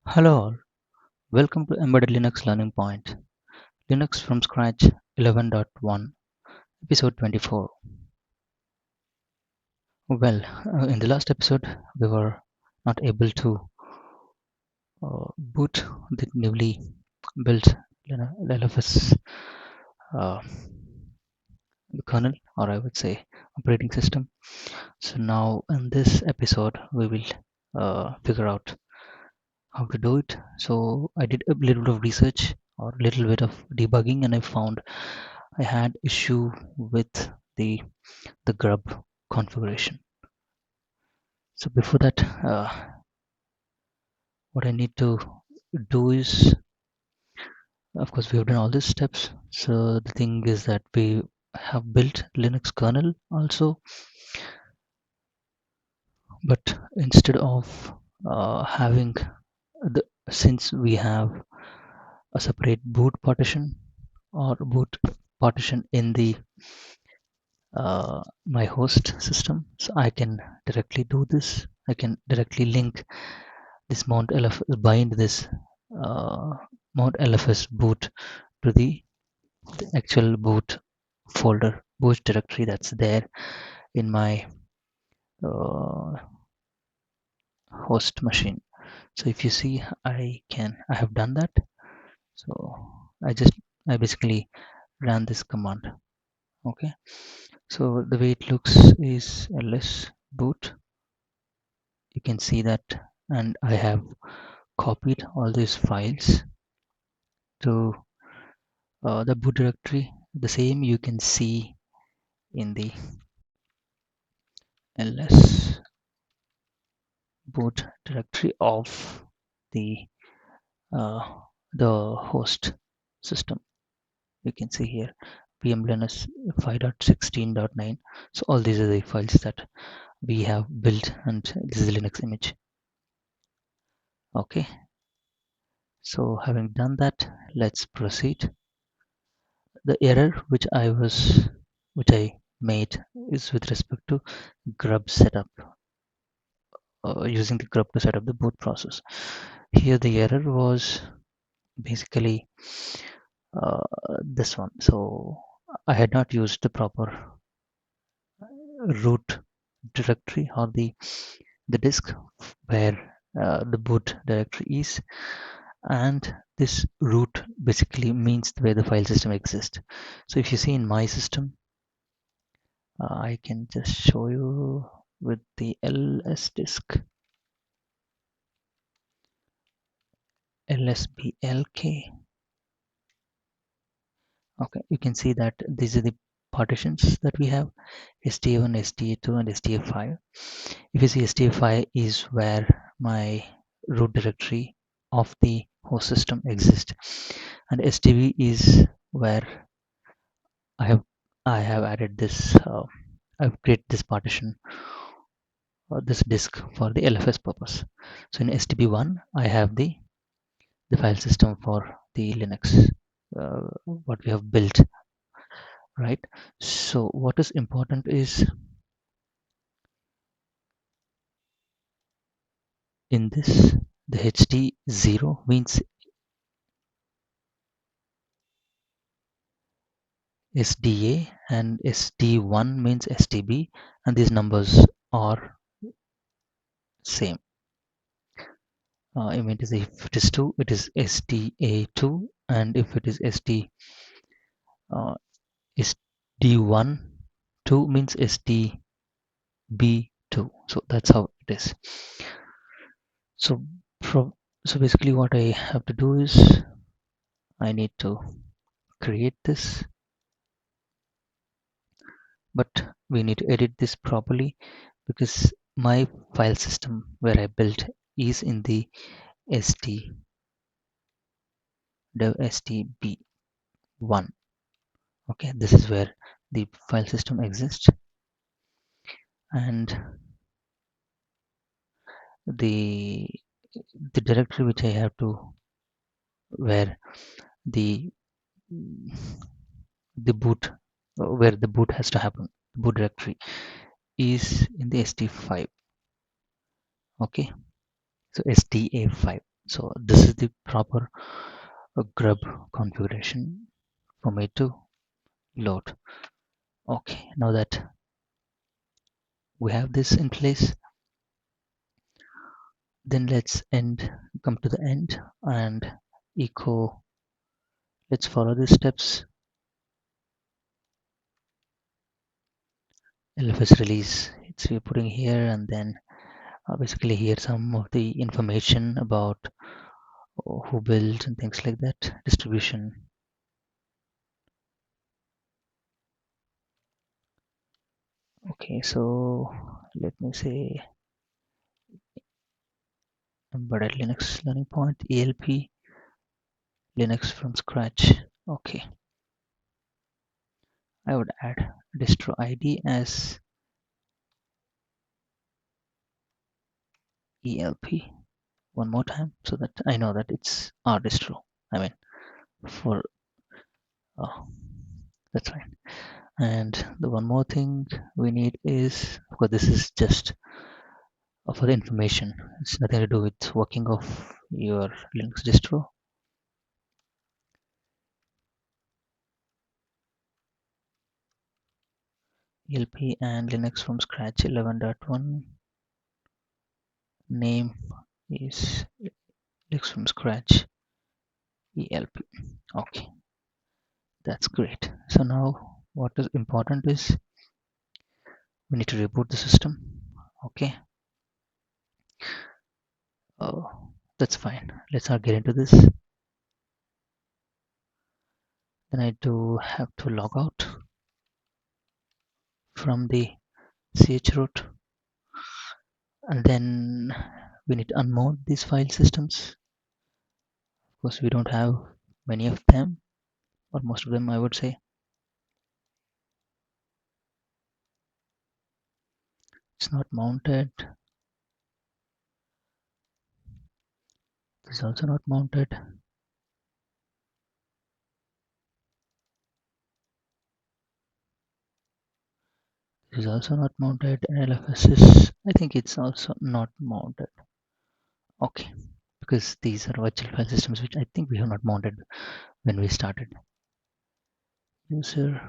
Hello all, welcome to Embedded Linux Learning Point, Linux from Scratch 11.1, episode 24. Well, in the last episode, we were not able to boot the newly built LFS uh, kernel, or I would say operating system. So now in this episode, we will figure out how to do it. So I did a little bit of research or a little bit of debugging, and I found I had issue with the GRUB configuration. So before that, what I need to do is, of course, we have done all these steps. So the thing is that we have built Linux kernel also, but instead of having since we have a separate boot partition or boot partition in the my host system, so I can directly do this. I can directly link this mount LFS, bind this uh, mount LFS boot to the actual boot folder, boot directory that's there in my uh, host machine. So if you see, I have done that. So I basically ran this command. Okay, so the way it looks is ls boot. You can see that, and I have copied all these files to the boot directory. The same you can see in the ls boot directory of the uh, the host system. You can see here vmlinux 5.16.9. So all these are the files that we have built, and this is the Linux image. Okay, so having done that, let's proceed. The error which I made is with respect to grub setup, using the grub to set up the boot process. Here the error was basically this one. So I had not used the proper root directory or the disk where the boot directory is, and this root basically means where the file system exists. So if you see in my system, I can just show you with the ls disk, lsblk. Okay, you can see that these are the partitions that we have: sta1, sta2, and sta5. If you see, sta5 is where my root directory of the host system exists, and stb is where I have added this. I've created this partition or this disk for the LFS purpose. So in stb1, I have the file system for the Linux, what we have built, right? So what is important is, in this, the HD0 means SDA, and SD1 means STB, and these numbers are same. I mean, if it is 2, it is SDA2, and if it is uh, SD1, 2 means SDB2. So that's how it is. So so basically what I have to do is I need to create this, but we need to edit this properly because my file system where I built is in the st dev stb1. Okay, this is where the file system exists, and the the directory which I have to, where the boot, where the boot has to happen, the boot directory is in the st5. Okay, so sta5. So this is the proper grub configuration for me to load. Okay, now that we have this in place, then let's come to the end and echo. Let's follow these steps. LFS release, it's we're putting here, and then basically here some of the information about who built and things like that, distribution. Okay, so let me say embedded Linux learning point, ELP, Linux from scratch. Okay, I would add distro ID as ELP one more time so that I know that it's our distro. I mean, for oh, that's fine. And the one more thing we need is, of course, this is just for the information. It's nothing to do with working of your Linux distro. ELP and Linux from scratch 11.1 name is Linux from scratch ELP. Okay, that's great. So now what is important is we need to reboot the system. Okay, oh, that's fine. Let's not get into this. Then I do have to log out from the chroot, and then we need to unmount these file systems. Of course, we don't have many of them, or most of them, I would say. It's not mounted. This is also not mounted. This is also not mounted. And LFS is, I think it's also not mounted. Okay, because these are virtual file systems which I think we have not mounted when we started. User.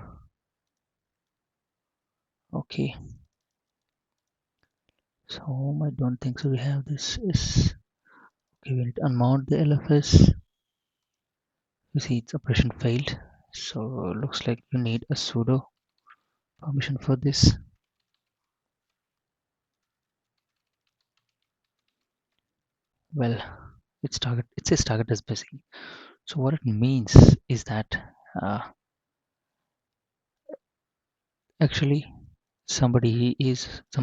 Okay. So I don't think so. We have this is okay. We need to unmount the LFS. You see, its operation failed. So looks like you need a sudo permission for this. Well, it says target is busy. So what it means is that uh, actually some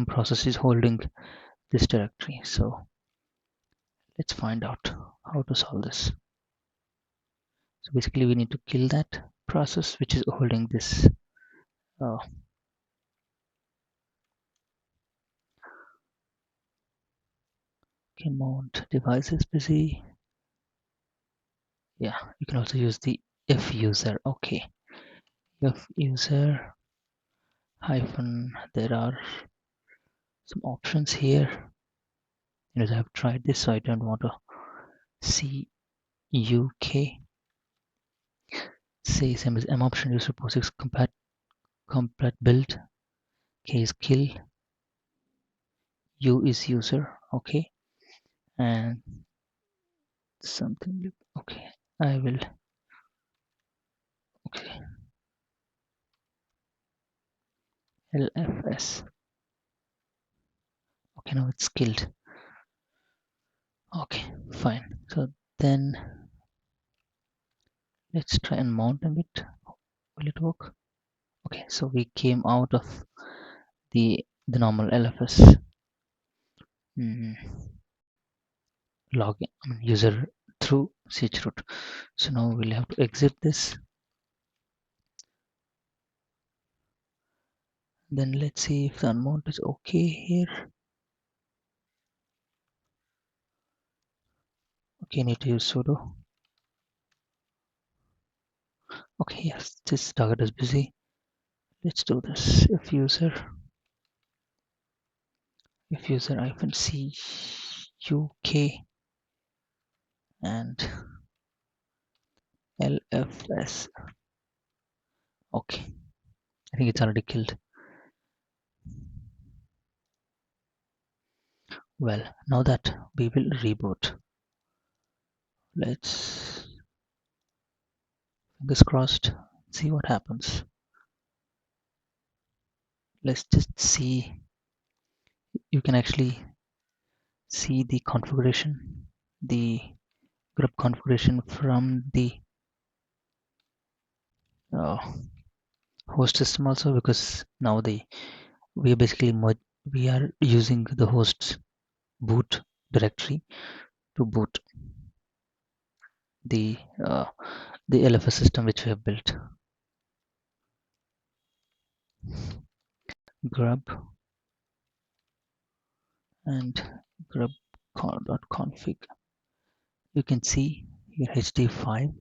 process is holding this directory. So let's find out how to solve this. So basically we need to kill that process which is holding this. Uh, okay, mount device is busy. Yeah, you can also use the if user. Okay, if user hyphen, there are some options here. You know, I've tried this, so I don't want to see UK. Say same as M option user POSIX compat build. K is kill. U is user. Okay, and something. Okay, I will. Okay, LFS. Okay, now it's killed. Okay, fine. So then let's try and mounting it. Will it work? Okay, so we came out of the normal LFS login user through chroot. So now we'll have to exit this. Then let's see if the unmount is okay here. Okay, need to use sudo. Okay, yes, this target is busy. Let's do this. If user hyphen c UK and LFS. Okay, I think it's already killed. Well, now that we will reboot. Let's, fingers crossed, see what happens. Let's just see. You can actually see the configuration, the GRUB configuration from the uh, host system also, because now we are basically we are using the host's boot directory to boot the uh, the LFS system which we have built. GRUB and GRUB.conf. You can see here HD5,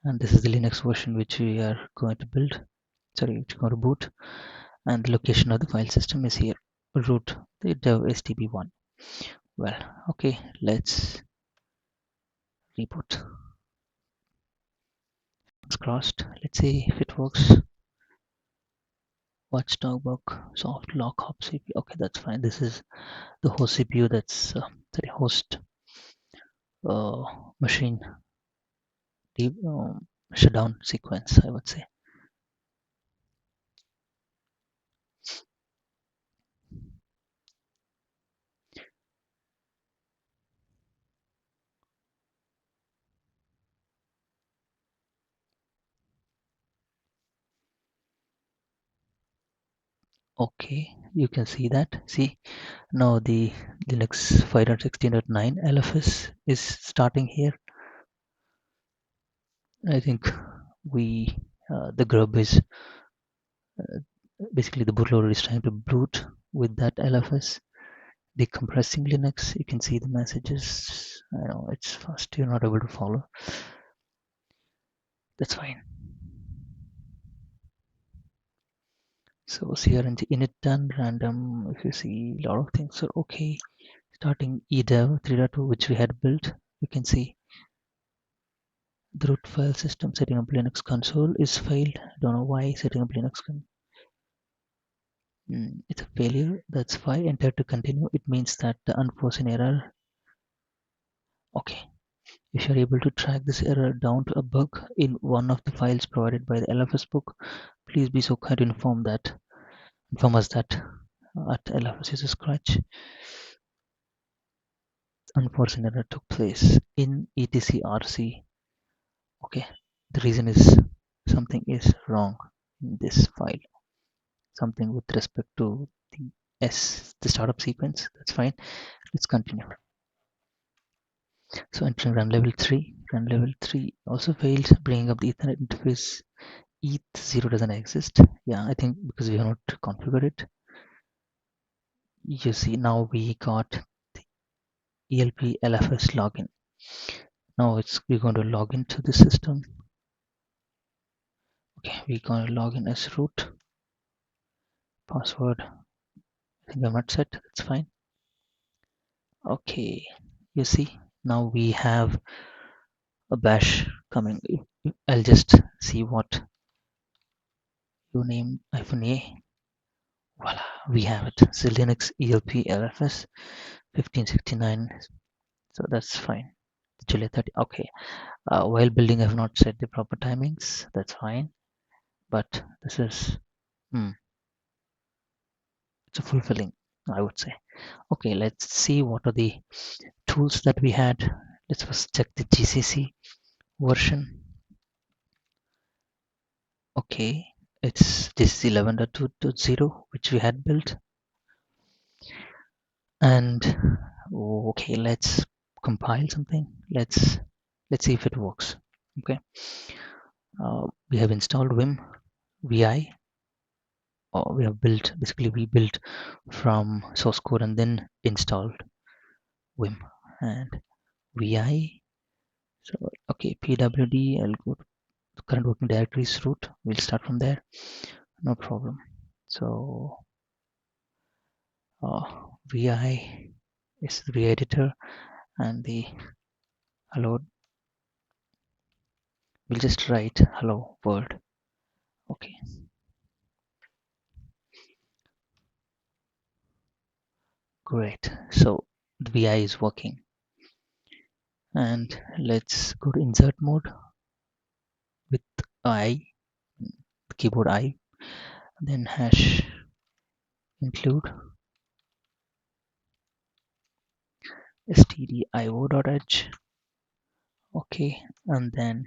and this is the Linux version which we are going to build. Sorry, which we're going to boot, and the location of the file system is here. Root the dev stb1. Well, okay, let's reboot. Fingers crossed. Let's see if it works. Watchdog bug, soft lock hop CPU. Okay, that's fine. This is the host CPU. That's the host uh, machine shutdown sequence, I would say. Okay, you can see that. See, now the Linux 5.16.9 LFS is starting here. I think we the grub is basically the bootloader is trying to boot with that LFS, decompressing Linux. You can see the messages. I know it's fast. You're not able to follow. That's fine. So crng init done random. If you see a lot of things are okay. Starting edev 3.2, which we had built, you can see the root file system setting up Linux console is failed. Don't know why setting up Linux it's a failure. That's why enter to continue. It means that the unforeseen error. Okay, if you're able to track this error down to a bug in one of the files provided by the LFS book, please be so kind to inform us that at LFS user scratch unforeseen error took place in etcrc. Okay, the reason is something is wrong in this file, something with respect to the startup sequence. That's fine. Let's continue. So entering run level 3. Run level 3 also failed, bringing up the Ethernet interface. ETH0 doesn't exist. Yeah, I think because we have not configured it. You see, now we got the ELP LFS login. Now we're going to log into the system. Okay, we're going to log in as root. Password, I think I'm not set. That's fine. Okay, you see, now we have a bash coming. I'll just see what you name -a. Voila, we have it. So Linux ELP LFS 1569. So that's fine. July 30. Okay. While building, I have not set the proper timings. That's fine. But this is it's a fulfilling, I would say. Okay, let's see what are the tools that we had. Let's first check the GCC version. Okay, it's this is 11.2.0 which we had built. And okay, let's compile something. Let's see if it works. Okay, we have installed vi, or we have built, basically we built from source code and then installed vim and vi. So okay, pwd, I'll go to current working directories root. We'll start from there, no problem. So vi is the editor, and the hello. We'll just write hello world. Okay, great. So the VI is working. And let's go to insert mode with I, keyboard I, then hash include stdio.h. Okay, and then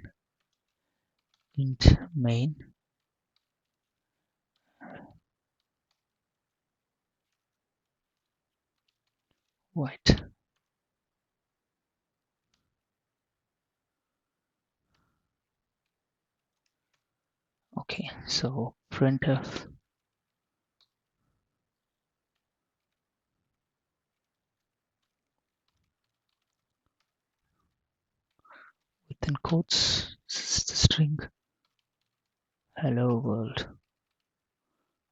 int main white. Okay, so printf within quotes, this is the string hello world.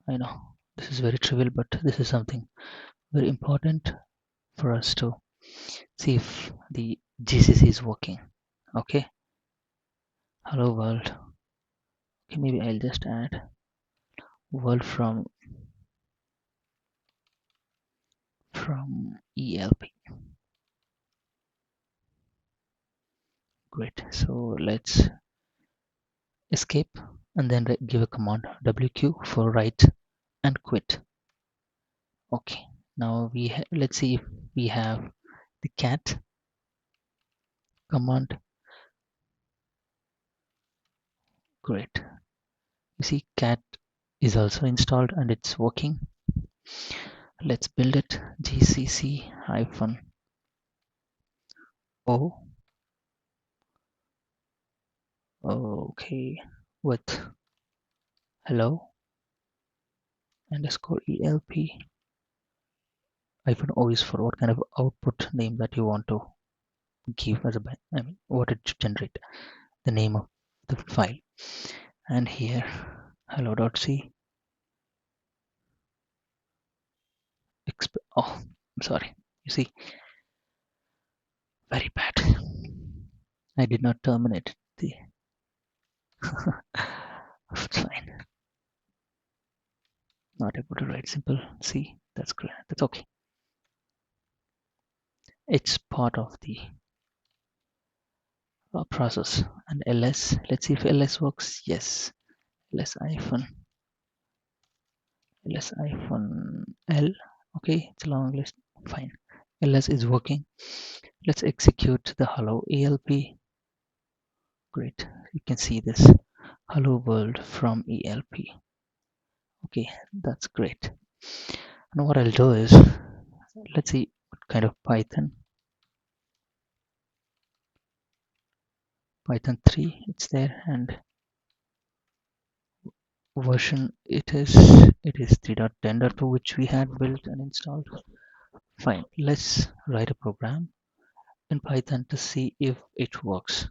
I know this is very trivial, but this is something very important for us to see if the GCC is working. Okay, hello world. Okay, maybe I'll just add world from ELP. Great. So let's escape and then give a command WQ for write and quit. Okay. Now let's see if we have the cat command. Great. You see cat is also installed and it's working. Let's build it. GCC hyphen O. Okay. With hello underscore ELP hyphen O is for what kind of output name that you want to give as a I mean what it should generate, the name of the file. And here hello.c oh, I'm sorry, you see, very bad. I did not terminate the it's fine, not able to write simple C. That's great, that's okay, it's part of the process. And ls, let's see if ls works. Yes, ls hyphen L. Okay, it's a long list. Fine. ls is working. Let's execute the hello ELP. Great. You can see this hello world from ELP. Okay, that's great. And what I'll do is, let's see what kind of Python 3 it's there, and version it is 3.10.2, which we had built and installed. Fine. Let's write a program in Python to see if it works.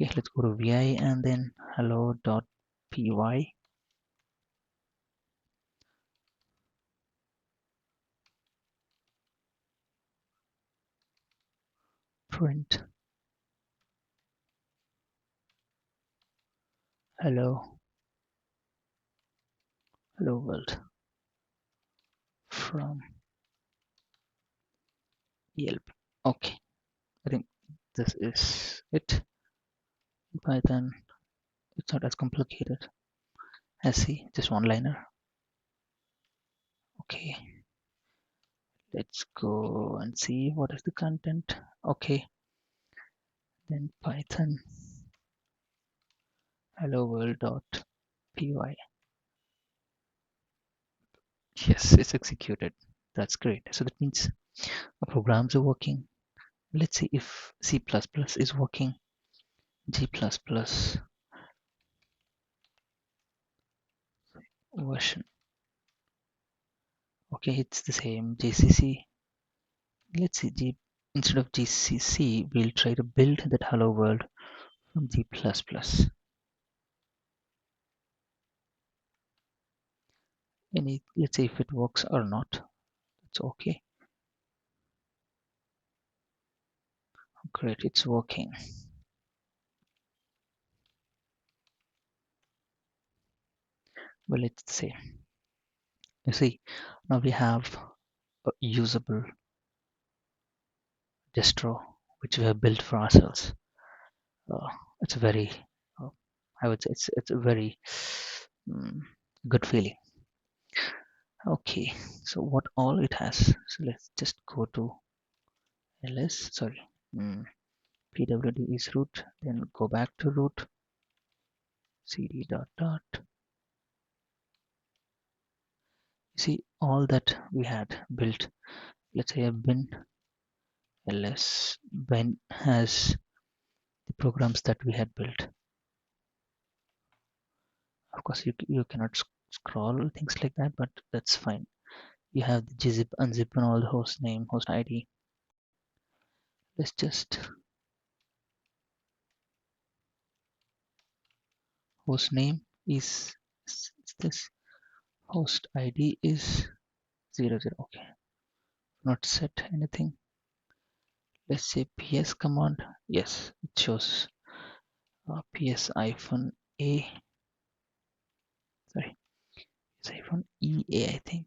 Okay, let's go to vi and then hello.py. Print hello world from ELP. Okay, I think this is it. In Python, it's not as complicated as C, just one liner. Okay, let's go and see what is the content. Okay, then Python hello world.py. Yes, it's executed. That's great. So that means our programs are working. Let's see if C++ is working. G++ version. Okay, it's the same. GCC. Let's see. Instead of GCC, we'll try to build that hello world from G++. Let's see if it works or not. It's okay. Great, it's working. Well, let's see. You see, now we have a usable distro which we have built for ourselves. Uh, it's a very, uh, I would say, it's a very mm, good feeling. Okay, so what all it has? So let's just go to ls. Sorry, pwd is root. Then go back to root. cd dot dot. You see all that we had built. Let's say a bin ls. Bin has the programs that we had built. Of course, you cannot scroll things like that, but that's fine. You have the gzip, unzip, and all the host name, host ID. Let's just host name is this, host ID is 00. Okay, not set anything. Let's say ps command. Yes, it shows ps hyphen a. Sorry, it's hyphen ea. I think.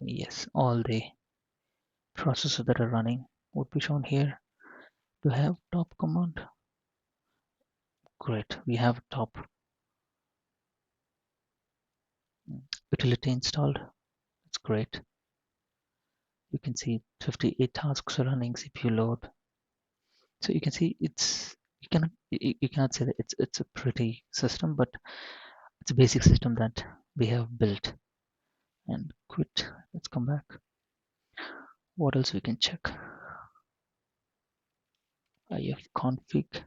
Yes, all the processes that are running would be shown here. Do you have top command? Great, we have top utility installed. That's great. You can see 58 tasks are running CPU load. So you can see you cannot say that it's a pretty system, but it's a basic system that we have built. And quit. Let's come back. What else we can check? ifconfig.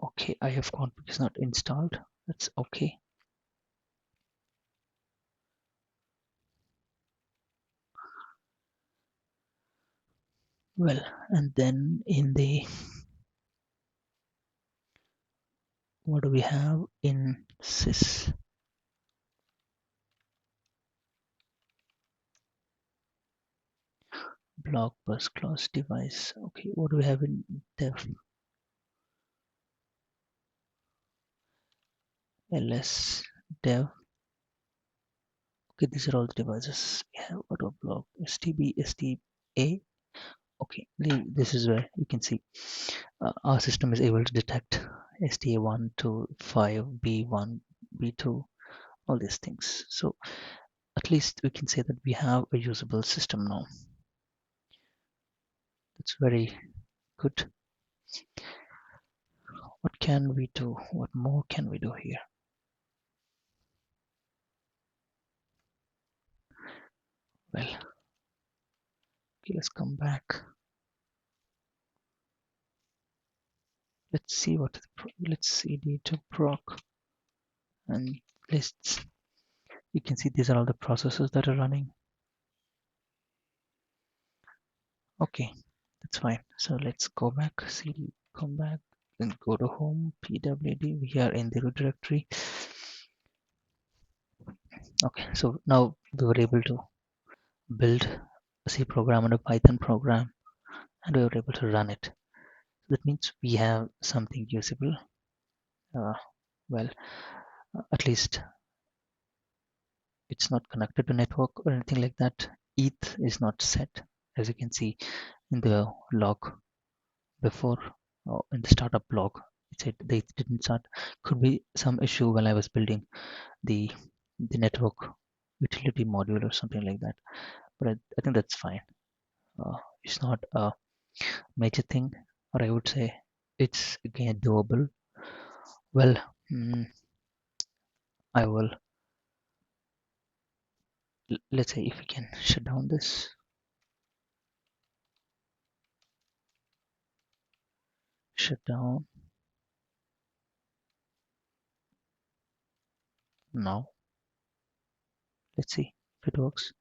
Okay, ifconfig is not installed. That's okay. Well, and then in the what do we have in sys? Block bus class device. Okay, what do we have in dev? ls dev. Okay, these are all the devices we have. Auto block stb sta. Okay, this is where you can see our system is able to detect sta1 to 5 b1 b2 all these things. So at least we can say that we have a usable system now. That's very good. What can we do? What more can we do here? Well, okay, let's come back. Let's see what let's cd to proc and lists. You can see these are all the processes that are running. Okay, that's fine. So let's go back, cd, come back, and go to home, pwd. We are in the root directory. Okay, so now we were able to build a C program and a Python program, and we were able to run it. That means we have something usable. Uh, well, at least it's not connected to network or anything like that. ETH is not set, as you can see in the log before, in the startup log. It said they didn't start. Could be some issue when I was building the network utility module or something like that. But I think that's fine. It's not a major thing, or I would say it's again doable. Well, I will. Let's say if we can shut down this. Shut down now. Let's see if it works.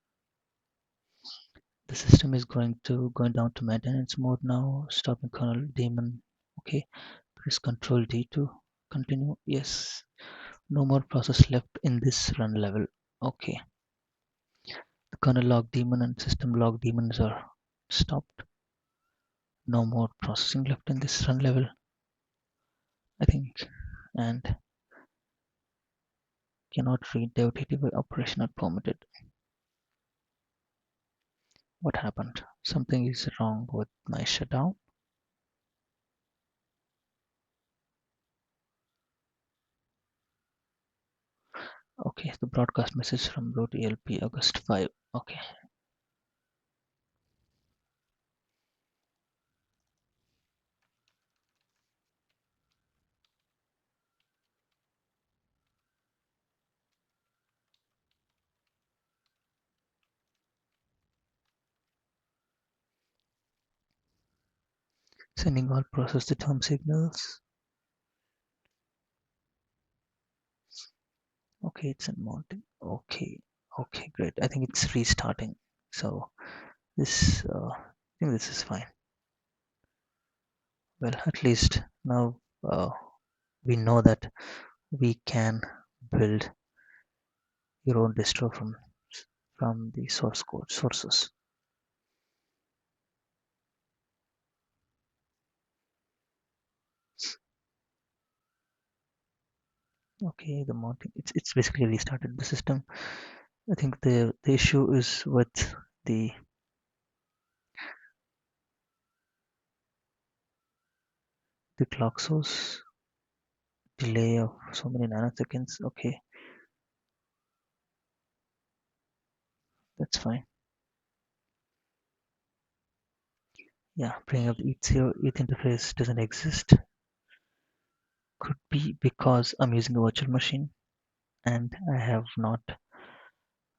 The system is going down to maintenance mode now. Stopping kernel daemon. Okay. Press Control D to continue. Yes. No more process left in this run level. Okay, the kernel log daemon and system log daemons are stopped. No more processing left in this run level, I think. And cannot read the OTT by operation not permitted. What happened? Something is wrong with my shutdown. Okay, the broadcast message from root ELP August 5. Okay. Sending all process to term signals. Okay, it's in mounting. Okay, okay, great. I think it's restarting. So this, I think this is fine. Well, at least now we know that we can build your own distro from the source code sources. Okay, the mounting, it's basically restarted the system. I think the issue is with the clock source delay of so many nanoseconds. Okay, that's fine. Yeah, bringing up the ETH interface doesn't exist. Could be because I'm using a virtual machine and I have not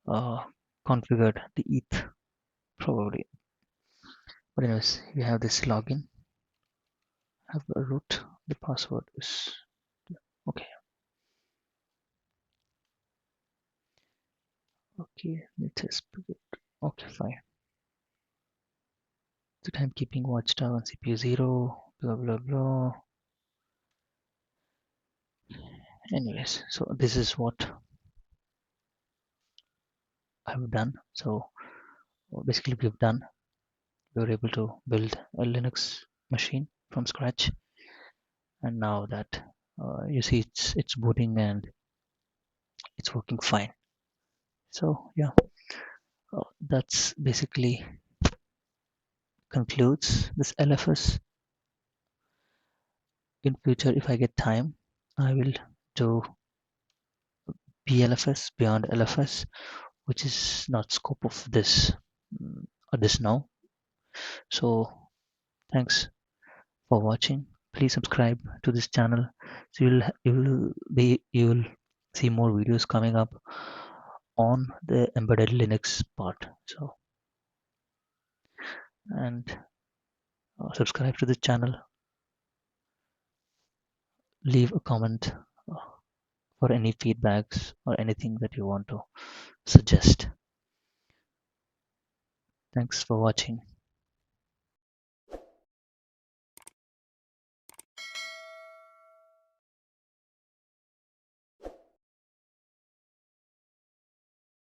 uh, configured the ETH probably. But anyways, you have this login, have a root, the password is okay. Okay, let's just okay, fine. The timekeeping watchdog on CPU 0, blah blah blah. Anyways, so this is what I've done. So basically we've done, we were able to build a Linux machine from scratch, and now that you see it's booting and it's working fine. So yeah, that's basically concludes this LFS. In future, if I get time, I will do BLFS, beyond LFS, which is not scope of this or this now. So thanks for watching. Please subscribe to this channel so you will see more videos coming up on the embedded Linux part. So and subscribe to the channel, leave a comment for any feedbacks or anything that you want to suggest. Thanks for watching.